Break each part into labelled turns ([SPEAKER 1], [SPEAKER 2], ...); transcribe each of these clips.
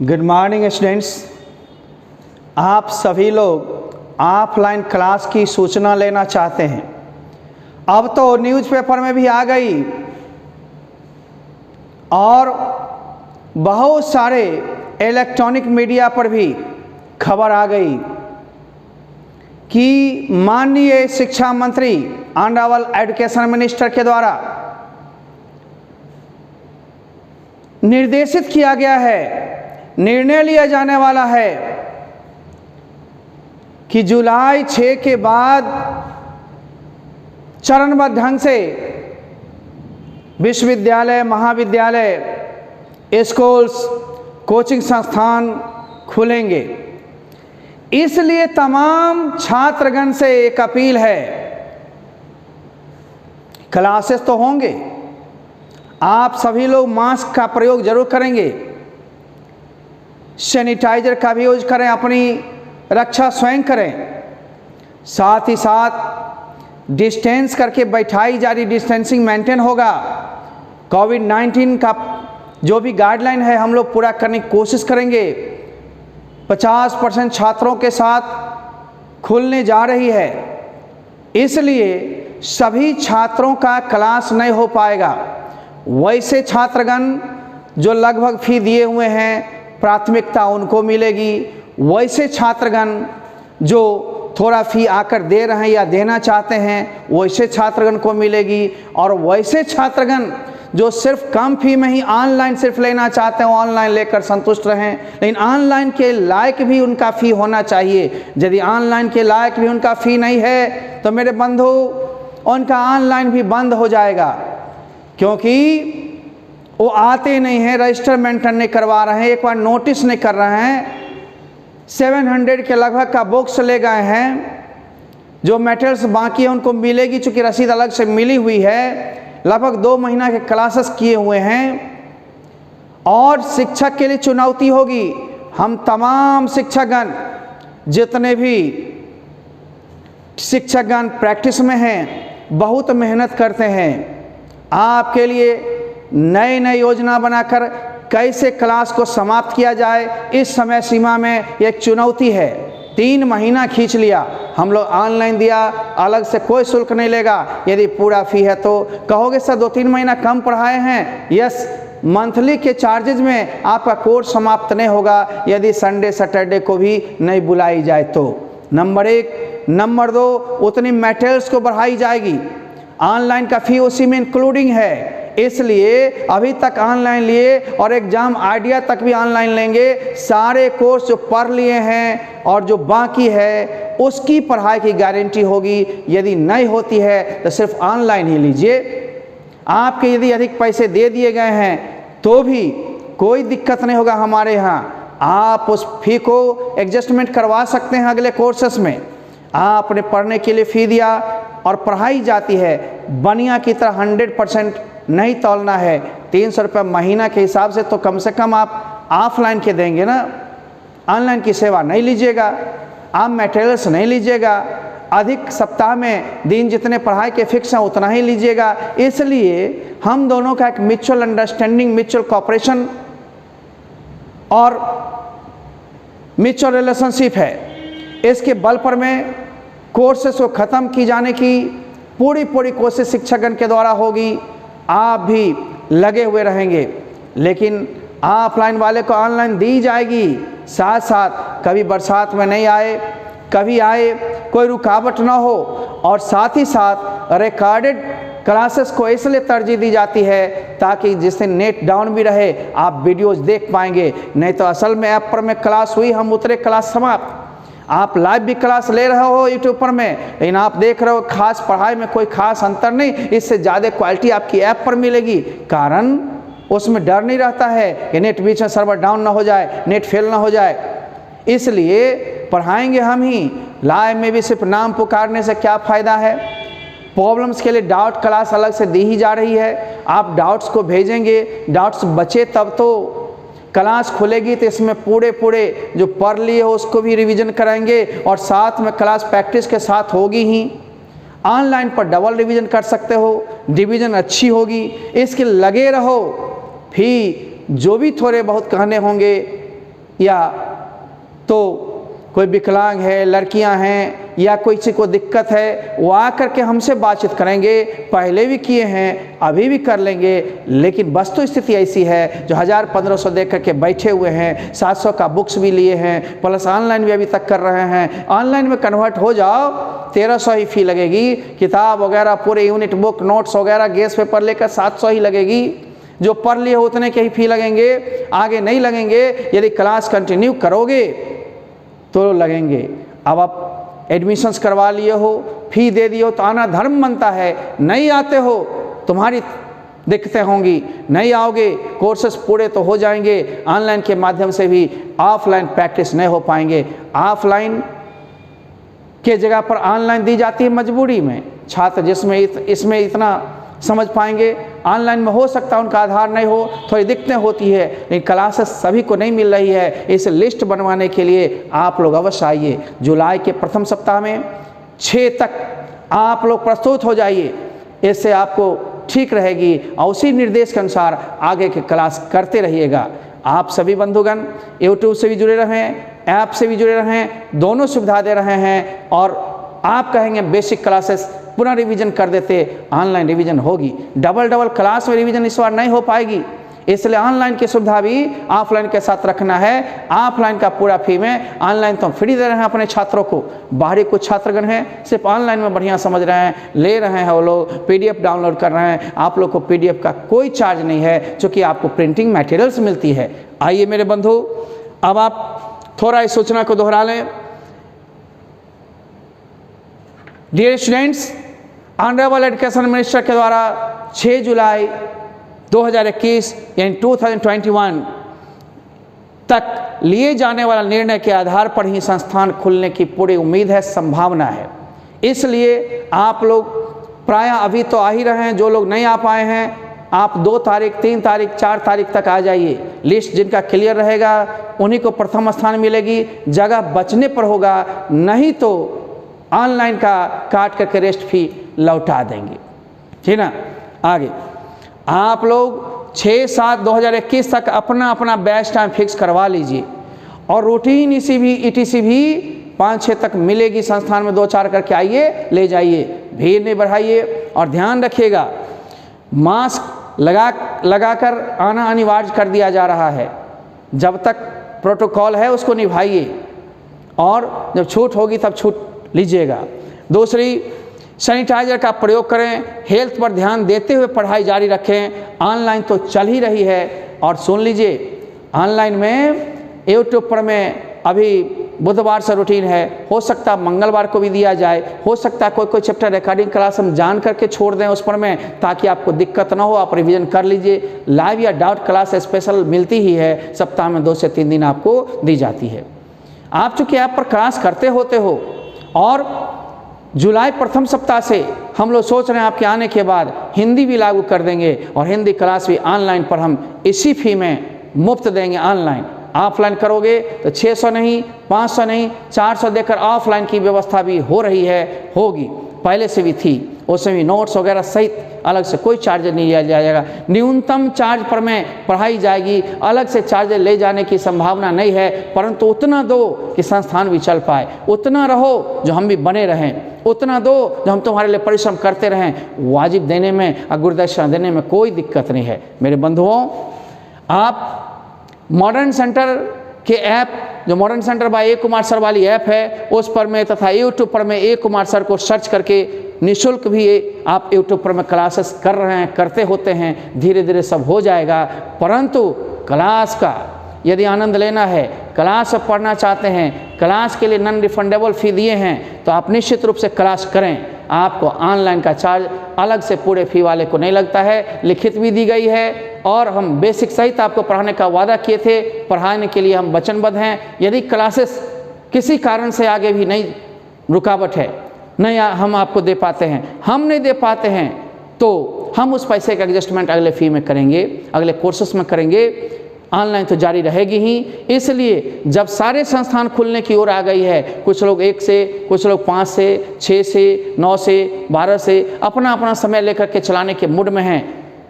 [SPEAKER 1] Good morning students. आप सभी लोग ऑफलाइन क्लास की सूचना लेना चाहते हैं। अब तो न्यूज़पेपर में भी आ गई और बहुत सारे इलेक्ट्रॉनिक मीडिया पर भी खबर आ गई कि माननीय शिक्षा मंत्री ऑनरेबल एजुकेशन मिनिस्टर के द्वारा निर्देशित किया गया है, निर्णय लिया जाने वाला है कि जुलाई 6 के बाद चरणबद्ध ढंग से विश्वविद्यालय, महाविद्यालय, स्कूल्स, कोचिंग संस्थान खुलेंगे। इसलिए तमाम छात्रगण से एक अपील है, क्लासेस तो होंगे, आप सभी लोग मास्क का प्रयोग जरूर करेंगे, सैनिटाइजर का भी यूज करें, अपनी रक्षा स्वयं करें, साथ ही साथ डिस्टेंस करके बैठाई जा रही डिस्टेंसिंग मेंटेन होगा। कोविड-19 का जो भी गाइडलाइन है हम लोग पूरा करने की कोशिश करेंगे। 50% छात्रों के साथ खुलने जा रही है, इसलिए सभी छात्रों का क्लास नहीं हो पाएगा। वैसे छात्रगण जो लगभग फी दिए हुए हैं प्राथमिकता उनको मिलेगी, वैसे छात्रगण जो थोड़ा फी आकर दे रहे हैं या देना चाहते हैं वैसे छात्रगण को मिलेगी, और वैसे छात्रगण जो सिर्फ कम फी में ही ऑनलाइन सिर्फ लेना चाहते हैं ऑनलाइन लेकर संतुष्ट रहें, लेकिन ऑनलाइन के लायक भी उनका फ़ी होना चाहिए। यदि ऑनलाइन के लायक भी उनका फ़ी नहीं है तो मेरे बंधु उनका ऑनलाइन भी बंद हो जाएगा, क्योंकि वो आते नहीं हैं, रजिस्टर मेंटेन नहीं करवा रहे हैं, एक बार नोटिस नहीं कर रहे हैं। 700 के लगभग का बुक्स ले गए हैं, जो मटेरियल्स बाकी है उनको मिलेगी, चूँकि रसीद अलग से मिली हुई है। लगभग 2 महीना के क्लासेस किए हुए हैं और शिक्षक के लिए चुनौती होगी। हम तमाम शिक्षकगण जितने भी शिक्षकगण प्रैक्टिस में हैं बहुत मेहनत करते हैं। आपके लिए नई नई योजना बनाकर कैसे क्लास को समाप्त किया जाए, इस समय सीमा में एक चुनौती है। 3 महीना खींच लिया, हम लोग ऑनलाइन दिया, अलग से कोई शुल्क नहीं लेगा। यदि पूरा फी है तो कहोगे सर 2-3 महीना कम पढ़ाए हैं, यस, मंथली के चार्जेज में आपका कोर्स समाप्त नहीं होगा यदि संडे सैटरडे को भी नहीं बुलाई जाए तो। नंबर 1। नंबर 2, उतनी मटेरियल्स को बढ़ाई जाएगी, ऑनलाइन का फी उसी में इंक्लूडिंग है, इसलिए अभी तक ऑनलाइन लिए और एग्जाम आइडिया तक भी ऑनलाइन लेंगे। सारे कोर्स जो पढ़ लिए हैं और जो बाकी है उसकी पढ़ाई की गारंटी होगी। यदि नहीं होती है तो सिर्फ ऑनलाइन ही लीजिए। आपके यदि अधिक पैसे दे दिए गए हैं तो भी कोई दिक्कत नहीं होगा हमारे यहाँ, आप उस फी को एडजस्टमेंट करवा सकते हैं अगले कोर्सेस में। आपने पढ़ने के लिए फ़ी दिया और पढ़ाई जाती है, बनिया की तरह 100% नहीं तोलना है। 300 रुपये महीना के हिसाब से तो कम से कम आप ऑफलाइन के देंगे ना, ऑनलाइन की सेवा नहीं लीजिएगा, आप मटेरियल्स नहीं लीजिएगा, अधिक सप्ताह में दिन जितने पढ़ाई के फिक्स हैं उतना ही लीजिएगा। इसलिए हम दोनों का एक म्यूचुअल अंडरस्टैंडिंग, म्यूचुअल कोऑपरेशन और म्यूचुअल रिलेशनशिप है। इसके बल पर में कोर्सेस को ख़त्म की जाने की पूरी कोशिश शिक्षकगण के द्वारा होगी। आप भी लगे हुए रहेंगे, लेकिन ऑफलाइन वाले को ऑनलाइन दी जाएगी, साथ साथ कभी बरसात में नहीं आए, कभी आए, कोई रुकावट ना हो। और साथ ही साथ रिकॉर्डेड क्लासेस को इसलिए तरजीह दी जाती है ताकि जिससे नेट डाउन भी रहे आप वीडियोज़ देख पाएंगे। नहीं तो असल में ऐप पर में क्लास हुई, हम उतरे क्लास समाप्त। आप लाइव भी क्लास ले रहे हो यूट्यूब पर में, लेकिन आप देख रहे हो खास पढ़ाई में कोई खास अंतर नहीं, इससे ज़्यादा क्वालिटी आपकी ऐप पर मिलेगी। कारण उसमें डर नहीं रहता है कि नेट बीच में सर्वर डाउन ना हो जाए, नेट फेल ना हो जाए। इसलिए पढ़ाएंगे हम ही, लाइव में भी सिर्फ नाम पुकारने से क्या फ़ायदा है। प्रॉब्लम्स के लिए डाउट क्लास अलग से दी ही जा रही है, आप डाउट्स को भेजेंगे, डाउट्स बचे तब तो क्लास खुलेगी। तो इसमें पूरे जो पढ़ लिए हो उसको भी रिवीजन कराएंगे और साथ में क्लास प्रैक्टिस के साथ होगी ही। ऑनलाइन पर डबल रिवीजन कर सकते हो, डिवीज़न अच्छी होगी। इसके लगे रहो, फी जो भी थोड़े बहुत कहने होंगे या तो कोई विकलांग है, लड़कियां हैं या कोई किसी को दिक्कत है, वो आकर के हमसे बातचीत करेंगे। पहले भी किए हैं, अभी भी कर लेंगे, लेकिन वस्तु स्थिति ऐसी है जो 1000-1500 दे करके बैठे हुए हैं, 700 का बुक्स भी लिए हैं, प्लस ऑनलाइन भी अभी तक कर रहे हैं। ऑनलाइन में कन्वर्ट हो जाओ 1300 ही फ़ी लगेगी, किताब वगैरह पूरे यूनिट बुक नोट्स वगैरह गेस पेपर लेकर 700 ही लगेगी। जो पढ़ लिए हो उतने के ही फ़ी लगेंगे, आगे नहीं लगेंगे। यदि क्लास कंटिन्यू करोगे तो लगेंगे। अब आप एडमिशन्स करवा लिए हो, फ़ी दे दिए हो तो आना धर्म बनता है। नहीं आते हो तुम्हारी दिक्कतें होंगी, नहीं आओगे कोर्सेस पूरे तो हो जाएंगे, ऑनलाइन के माध्यम से भी ऑफलाइन प्रैक्टिस नहीं हो पाएंगे। ऑफलाइन के जगह पर ऑनलाइन दी जाती है मजबूरी में। छात्र जिसमें इसमें इतना समझ पाएंगे, ऑनलाइन में हो सकता है उनका आधार नहीं हो, थोड़ी दिक्कतें होती है, लेकिन क्लासेस सभी को नहीं मिल रही है। इस लिस्ट बनवाने के लिए आप लोग अवश्य आइए। जुलाई के प्रथम सप्ताह में 6 तक आप लोग प्रस्तुत हो जाइए, इससे आपको ठीक रहेगी और उसी निर्देश के अनुसार आगे की क्लास करते रहिएगा। आप सभी बंधुगण यूट्यूब से भी जुड़े रहें, ऐप से भी जुड़े रहें, दोनों सुविधा दे रहे हैं। और आप कहेंगे बेसिक क्लासेस पुनः रिवीजन कर देते, ऑनलाइन रिवीजन होगी। डबल क्लास में रिवीजन इस बार नहीं हो पाएगी, इसलिए ऑनलाइन की सुविधा भी ऑफलाइन के साथ रखना है। ऑफलाइन का पूरा फी में, ऑनलाइन तो हम फ्री दे रहे हैं अपने छात्रों को। बाहरी कुछ छात्रगण हैं सिर्फ ऑनलाइन में बढ़िया समझ रहे हैं, ले रहे हैं, वो लोग PDF डाउनलोड कर रहे हैं। आप लोग को PDF का कोई चार्ज नहीं है, क्योंकि आपको प्रिंटिंग मटेरियल्स मिलती है। आइए मेरे बंधु, अब आप थोड़ा इस सूचना को दोहरा लें। Dear students, honourable education minister के द्वारा 6 जुलाई 2021 यानी 2021 तक लिए जाने वाला निर्णय के आधार पर ही संस्थान खुलने की पूरी उम्मीद है, संभावना है। इसलिए आप लोग प्रायः अभी तो आ ही रहे हैं, जो लोग नहीं आ पाए हैं आप 2 तारीख, 3 तारीख, 4 तारीख तक आ जाइए। लिस्ट जिनका क्लियर रहेगा उन्हीं को प्रथम स्थान मिलेगी, जगह बचने पर होगा, नहीं तो ऑनलाइन का काट करके रेस्ट फी लौटा देंगे, ठीक ना। आगे आप लोग 6/7/2021 तक अपना अपना बैच टाइम फिक्स करवा लीजिए और रूटीन ETC भी 5-6 तक मिलेगी संस्थान में। 2-4 करके आइए, ले जाइए, भीड़ नहीं बढ़ाइए। और ध्यान रखिएगा, मास्क लगाकर आना अनिवार्य कर दिया जा रहा है। जब तक प्रोटोकॉल है उसको निभाइए और जब छूट होगी तब छूट लीजिएगा। दूसरी, सैनिटाइजर का प्रयोग करें, हेल्थ पर ध्यान देते हुए पढ़ाई जारी रखें। ऑनलाइन तो चल ही रही है। और सुन लीजिए, ऑनलाइन में यूट्यूब पर में अभी बुधवार से रूटीन है, हो सकता है मंगलवार को भी दिया जाए, हो सकता है कोई चैप्टर रिकॉर्डिंग क्लास हम जान करके छोड़ दें उस पर में, ताकि आपको दिक्कत ना हो, आप रिवीजन कर लीजिए। लाइव या डाउट क्लास स्पेशल मिलती ही है, सप्ताह में 2 से 3 दिन आपको दी जाती है। आप चूँकि ऐप पर क्लास करते होते हो और जुलाई प्रथम सप्ताह से हम लोग सोच रहे हैं आपके आने के बाद हिंदी भी लागू कर देंगे और हिंदी क्लास भी ऑनलाइन पर हम इसी फी में मुफ्त देंगे। ऑनलाइन ऑफलाइन करोगे तो 600 नहीं, 500 नहीं, 400 देकर ऑफलाइन की व्यवस्था भी हो रही है, होगी, पहले से भी थी। उसमें भी नोट्स वगैरह सहित अलग से कोई चार्ज नहीं लिया जाएगा। न्यूनतम चार्ज पर में पढ़ाई जाएगी, अलग से चार्ज ले जाने की संभावना नहीं है। परंतु उतना दो कि संस्थान भी चल पाए, उतना रहो जो हम भी बने रहें, उतना दो जो हम तुम्हारे लिए परिश्रम करते रहें। वाजिब देने में और गुरुदक्षिणा देने में कोई दिक्कत नहीं है। मेरे बंधुओं, आप मॉडर्न सेंटर के ऐप, जो मॉडर्न सेंटर बाय ए कुमार सर वाली ऐप है, उस पर में तथा यूट्यूब पर में ए कुमार सर को सर्च करके निःशुल्क भी आप यूट्यूब पर में क्लासेस कर रहे हैं, करते होते हैं। धीरे धीरे सब हो जाएगा। परंतु क्लास का यदि आनंद लेना है, क्लास पढ़ना चाहते हैं, क्लास के लिए नॉन रिफंडेबल फ़ी दिए हैं, तो आप निश्चित रूप से क्लास करें। आपको ऑनलाइन का चार्ज अलग से पूरे फ़ी वाले को नहीं लगता है, लिखित भी दी गई है और हम बेसिक सहित आपको पढ़ाने का वादा किए थे, पढ़ाने के लिए हम वचनबद्ध हैं। यदि क्लासेस किसी कारण से आगे भी नहीं, रुकावट है, नहीं हम आपको दे पाते हैं, हम नहीं दे पाते हैं, तो हम उस पैसे का एडजस्टमेंट अगले फ़ी में करेंगे, अगले कोर्सेस में करेंगे। ऑनलाइन तो जारी रहेगी ही। इसलिए जब सारे संस्थान खुलने की ओर आ गई है, कुछ लोग 1 से, कुछ लोग 5 से, 6 से, 9 से, 12 से अपना अपना समय लेकर के चलाने के मूड में हैं।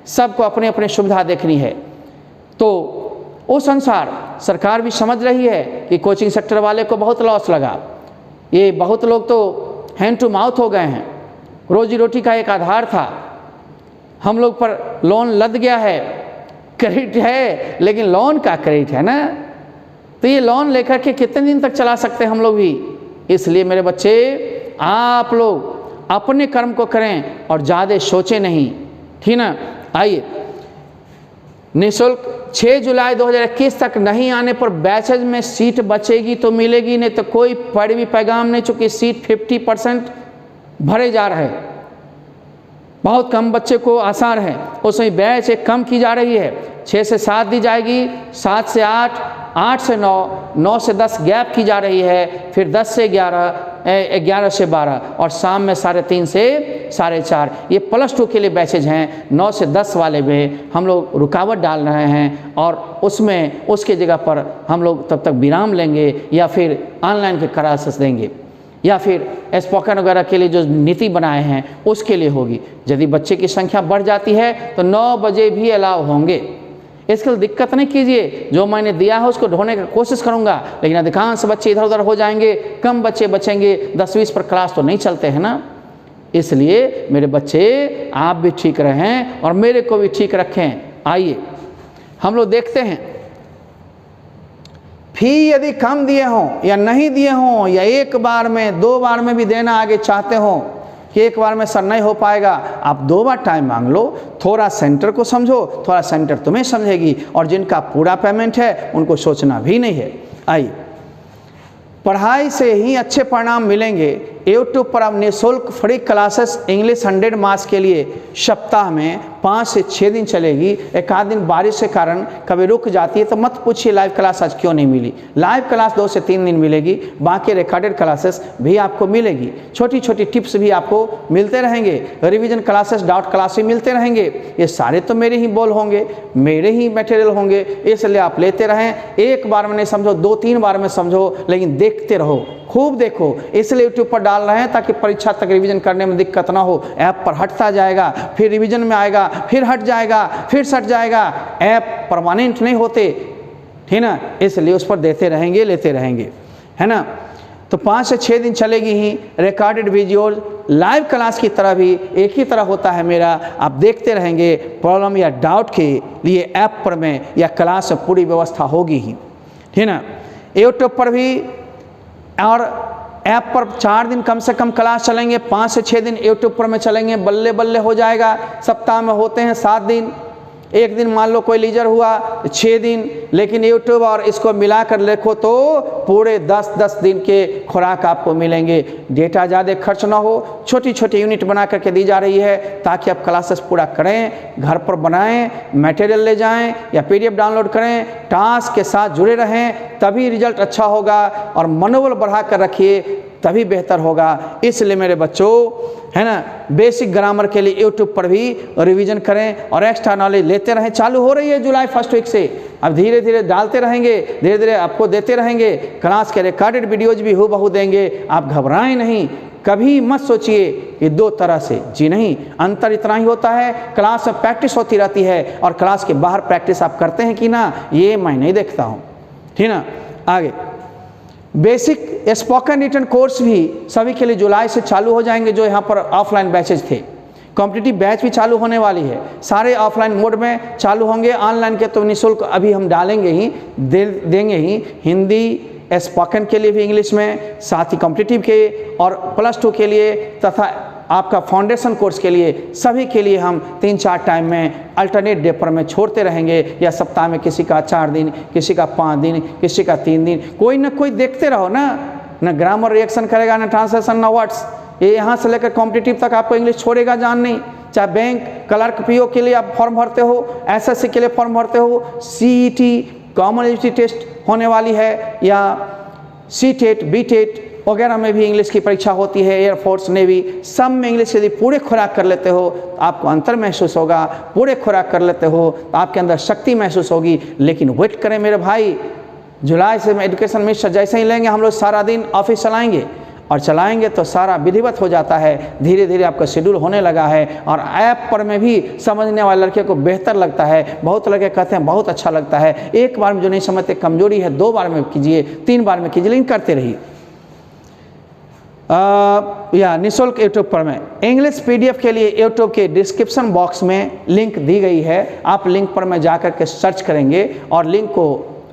[SPEAKER 1] सबको अपने अपने सुविधा देखनी है, तो उस अनुसार सरकार भी समझ रही है कि कोचिंग सेक्टर वाले को बहुत लॉस लगा। ये बहुत लोग तो हैंड टू माउथ हो गए हैं, रोजी रोटी का एक आधार था, हम लोग पर लोन लद गया है, क्रेडिट है लेकिन लोन का क्रेडिट है ना, तो ये लोन लेकर के कितने दिन तक चला सकते हैं हम लोग भी। इसलिए मेरे बच्चे, आप लोग अपने कर्म को करें और ज़्यादा सोचें नहीं, ठीक ना। आइए, निःशुल्क 6 जुलाई 2021 तक नहीं आने पर बैचेज में सीट बचेगी तो मिलेगी, नहीं तो कोई भी पैगाम नहीं, चूँकि सीट 50% भरे जा रहे हैं, बहुत कम बच्चे को आसार है, उसमें बैच एक कम की जा रही है। 6 से 7 दी जाएगी, 7 से 8, 8 से 9, 9 से 10 गैप की जा रही है, फिर 10 से 11, 11 से 12 और शाम में 3:30 से 4:30। ये +2 के लिए बैचेज हैं। 9 से 10 वाले में हम लोग रुकावट डाल रहे हैं और उसमें उसके जगह पर हम लोग तब तक विराम लेंगे या फिर ऑनलाइन के क्लासेस देंगे या फिर स्पोकन वगैरह के लिए जो नीति बनाए हैं उसके लिए होगी। यदि बच्चे की संख्या बढ़ जाती है तो 9 बजे भी अलाउ होंगे, इसके लिए दिक्कत नहीं कीजिए। जो मैंने दिया है उसको ढोने की कोशिश करूंगा, लेकिन अधिकांश बच्चे इधर उधर हो जाएंगे, कम बच्चे बचेंगे, 10-20 पर क्लास तो नहीं चलते हैं ना। इसलिए मेरे बच्चे, आप भी ठीक रहें और मेरे को भी ठीक रखें। आइए हम लोग देखते हैं, फी यदि कम दिए हों या नहीं दिए हों या एक बार में 2 बार में भी देना आगे चाहते हों कि एक बार में सर नहीं हो पाएगा, आप 2 बार टाइम मांग लो। थोड़ा सेंटर को समझो, थोड़ा सेंटर तुम्हें समझेगी, और जिनका पूरा पेमेंट है उनको सोचना भी नहीं है। आइए, पढ़ाई से ही अच्छे परिणाम मिलेंगे। यूट्यूब पर अब निःशुल्क फ्री क्लासेस इंग्लिश 100 मार्क्स के लिए सप्ताह में 5 से 6 दिन चलेगी। एक आध दिन बारिश के कारण कभी रुक जाती है तो मत पूछिए लाइव क्लास आज क्यों नहीं मिली। लाइव क्लास 2 से 3 दिन मिलेगी, बाकी रिकॉर्डेड क्लासेस भी आपको मिलेगी। छोटी छोटी टिप्स भी आपको मिलते रहेंगे, रिवीजन क्लासेस, डाउट क्लास भी मिलते रहेंगे। ये सारे तो मेरे ही बोल होंगे, मेरे ही मटेरियल होंगे, इसलिए आप लेते रहें। एक बार में नहीं समझो, 2-3 बार में समझो, लेकिन देखते रहो, खूब देखो। इसलिए यूट्यूब पर डाल रहे हैं ताकि परीक्षा तक रिवीजन करने में दिक्कत ना हो। ऐप पर हटता जाएगा, फिर रिवीजन में आएगा, फिर हट जाएगा, फिर सट जाएगा। ऐप परमानेंट नहीं होते, ठीक ना, इसलिए उस पर देते रहेंगे, लेते रहेंगे, है ना। तो 5 से 6 दिन चलेगी ही। रिकॉर्डेड वीडियोज लाइव क्लास की तरह भी एक ही तरह होता है मेरा, आप देखते रहेंगे। प्रॉब्लम या डाउट के लिए ऐप पर में या क्लास में पूरी व्यवस्था होगी ही, ठीक ना। यूट्यूब पर भी और ऐप पर 4 दिन कम से कम क्लास चलेंगे, 5 से 6 दिन यूट्यूब पर में चलेंगे, बल्ले बल्ले हो जाएगा। सप्ताह में होते हैं 7 दिन, एक दिन मान लो कोई लीजर हुआ 6 दिन, लेकिन यूट्यूब और इसको मिलाकर देखो तो पूरे 10-10 दिन के खुराक आपको मिलेंगे। डेटा ज़्यादा खर्च ना हो, छोटी छोटी यूनिट बना करके दी जा रही है ताकि आप क्लासेस पूरा करें, घर पर बनाएं, मटेरियल ले जाएं या PDF डाउनलोड करें, टास्क के साथ जुड़े रहें, तभी रिजल्ट अच्छा होगा। और मनोबल बढ़ा कर रखिए, तभी बेहतर होगा। इसलिए मेरे बच्चों, है ना, बेसिक ग्रामर के लिए यूट्यूब पर भी रिवीजन करें और एक्स्ट्रा नॉलेज लेते रहें। चालू हो रही है जुलाई 1 वीक से, अब धीरे धीरे डालते रहेंगे, धीरे धीरे आपको देते रहेंगे। क्लास के रिकॉर्डेड वीडियोज भी हूबहू देंगे, आप घबराएं नहीं। कभी मत सोचिए कि 2 तरह से, जी नहीं, अंतर इतना ही होता है, क्लास में प्रैक्टिस होती रहती है और क्लास के बाहर प्रैक्टिस आप करते हैं कि ना, ये मैं नहीं देखता हूँ, ठीक ना। आगे बेसिक स्पोकन रिटन कोर्स भी सभी के लिए जुलाई से चालू हो जाएंगे, जो यहाँ पर ऑफलाइन बैचेज थे। कॉम्पिटिटिव बैच भी चालू होने वाली है, सारे ऑफलाइन मोड में चालू होंगे। ऑनलाइन के तो निःशुल्क अभी हम डालेंगे ही, देंगे ही। हिंदी स्पोकन के लिए भी इंग्लिश में, साथ ही कॉम्पिटिटिव के और +2 के लिए तथा आपका फाउंडेशन कोर्स के लिए, सभी के लिए हम 3-4 टाइम में अल्टरनेट डे पर में छोड़ते रहेंगे, या सप्ताह में किसी का 4 दिन, किसी का 5 दिन, किसी का 3 दिन। कोई ना कोई देखते रहो ना ग्रामर रिएक्शन करेगा, ना ट्रांसलेशन, ना वर्ड्स। ये यहाँ से लेकर कॉम्पिटिटिव तक आपको इंग्लिश छोड़ेगा जान नहीं। चाहे बैंक, क्लर्क, PO के लिए आप फॉर्म भरते हो, SSC के लिए फॉर्म भरते हो, CET कॉमन एलिजिबिलिटी टेस्ट होने वाली है, या CTET, BTET वगैरह में भी इंग्लिश की परीक्षा होती है, एयरफोर्स, नेवी, सब में इंग्लिश यदि पूरे खुराक कर लेते हो तो आपको अंतर महसूस होगा। पूरे खुराक कर लेते हो तो आपके अंदर शक्ति महसूस होगी। लेकिन वेट करें मेरे भाई, जुलाई से एजुकेशन मिनिस्टर जैसे ही लेंगे, हम लोग सारा दिन ऑफिस चलाएंगे और चलाएंगे तो सारा विधिवत हो जाता है। धीरे धीरे आपका शेड्यूल होने लगा है और ऐप पर में भी समझने वाले लड़के को बेहतर लगता है। बहुत लड़के कहते हैं बहुत अच्छा लगता है। एक बार में जो नहीं समझते कमजोरी है, 2 बार में कीजिए, 3 बार में कीजिए, लेकिन करते रहिए। या निःशुल्क यूट्यूब पर में इंग्लिश पीडीएफ के लिए यूट्यूब के डिस्क्रिप्शन बॉक्स में लिंक दी गई है। आप लिंक पर में जाकर के सर्च करेंगे और लिंक को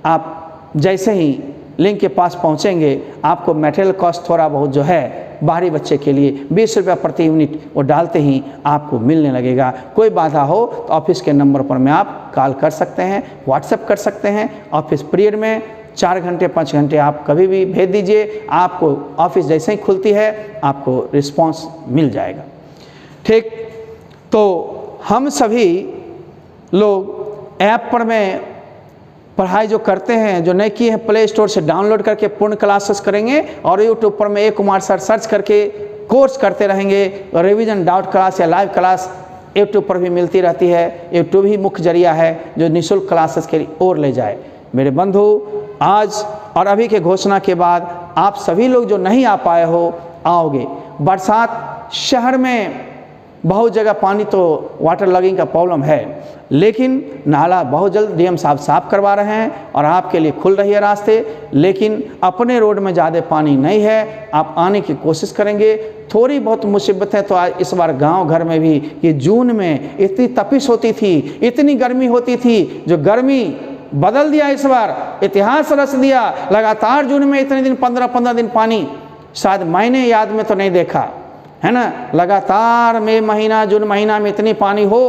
[SPEAKER 1] आप जैसे ही लिंक के पास पहुंचेंगे, आपको मटेरियल कॉस्ट थोड़ा बहुत जो है बाहरी बच्चे के लिए 20 रुपये प्रति यूनिट वो डालते ही आपको मिलने लगेगा। कोई बाधा हो तो ऑफिस के नंबर पर में आप कॉल कर सकते हैं, व्हाट्सएप कर सकते हैं। ऑफिस पीरियड में 4 घंटे 5 घंटे आप कभी भी भेज दीजिए, आपको ऑफिस जैसे ही खुलती है आपको रिस्पांस मिल जाएगा। ठीक, तो हम सभी लोग ऐप पर में पढ़ाई जो करते हैं, जो नहीं किए हैं प्ले स्टोर से डाउनलोड करके पूर्ण क्लासेस करेंगे और यूट्यूब पर में कुमार सर सर्च करके कोर्स करते रहेंगे। रिवीजन डाउट क्लास या लाइव क्लास यूट्यूब पर भी मिलती रहती है। यूट्यूब ही मुख्य जरिया है जो निःशुल्क क्लासेस के ओर ले जाए। मेरे बंधु, आज और अभी के घोषणा के बाद आप सभी लोग जो नहीं आ पाए हो आओगे। बरसात शहर में बहुत जगह पानी तो वाटर लॉगिंग का प्रॉब्लम है, लेकिन नाला बहुत जल्द डीएम साहब साफ करवा रहे हैं और आपके लिए खुल रही है रास्ते। लेकिन अपने रोड में ज़्यादा पानी नहीं है, आप आने की कोशिश करेंगे। थोड़ी बहुत मुसीबतें तो आज इस बार गांव घर में भी, ये जून में इतनी तपिश होती थी, इतनी गर्मी होती थी, जो गर्मी बदल दिया इस बार, इतिहास रच दिया। लगातार जून में इतने दिन 15-15 दिन पानी, शायद मैंने याद में तो नहीं देखा है ना। लगातार मई महीना जून महीना में इतनी पानी हो,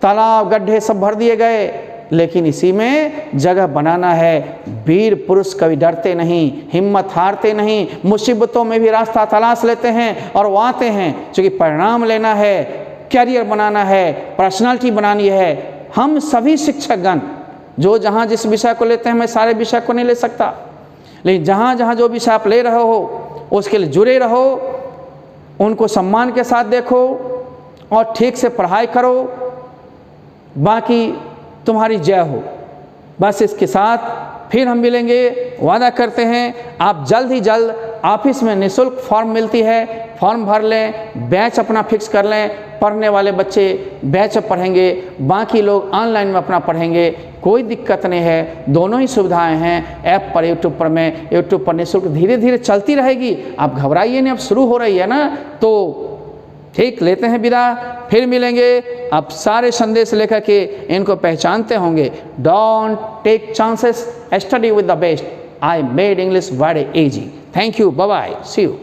[SPEAKER 1] तालाब गड्ढे सब भर दिए गए। लेकिन इसी में जगह बनाना है। वीर पुरुष कभी डरते नहीं, हिम्मत हारते नहीं, मुसीबतों में भी रास्ता तलाश लेते हैं और वो आते हैं। क्योंकि परिणाम लेना है, कैरियर बनाना है, पर्सनालिटी बनानी है। हम सभी शिक्षकगण जो जहाँ जिस विषय को लेते हैं, मैं सारे विषय को नहीं ले सकता, लेकिन जहाँ जहाँ जो विषय आप ले रहे हो उसके लिए जुड़े रहो, उनको सम्मान के साथ देखो और ठीक से पढ़ाई करो, बाकी तुम्हारी जय हो। बस इसके साथ फिर हम मिलेंगे, वादा करते हैं। आप जल्द ही जल्द ऑफिस में निःशुल्क फॉर्म मिलती है, फॉर्म भर लें, बैच अपना फिक्स कर लें। पढ़ने वाले बच्चे बैच पढ़ेंगे, बाकी लोग ऑनलाइन में अपना पढ़ेंगे, कोई दिक्कत नहीं है। दोनों ही सुविधाएं हैं ऐप पर, यूट्यूब पर में। यूट्यूब पर निःशुल्क धीरे धीरे चलती रहेगी, आप घबराइए नहीं, अब शुरू हो रही है ना। तो ठीक, लेते हैं विदा, फिर मिलेंगे। आप सारे संदेश लेकर के इनको पहचानते होंगे। Don't take chances, study with the best. I made English very easy. Thank you, bye bye, see you.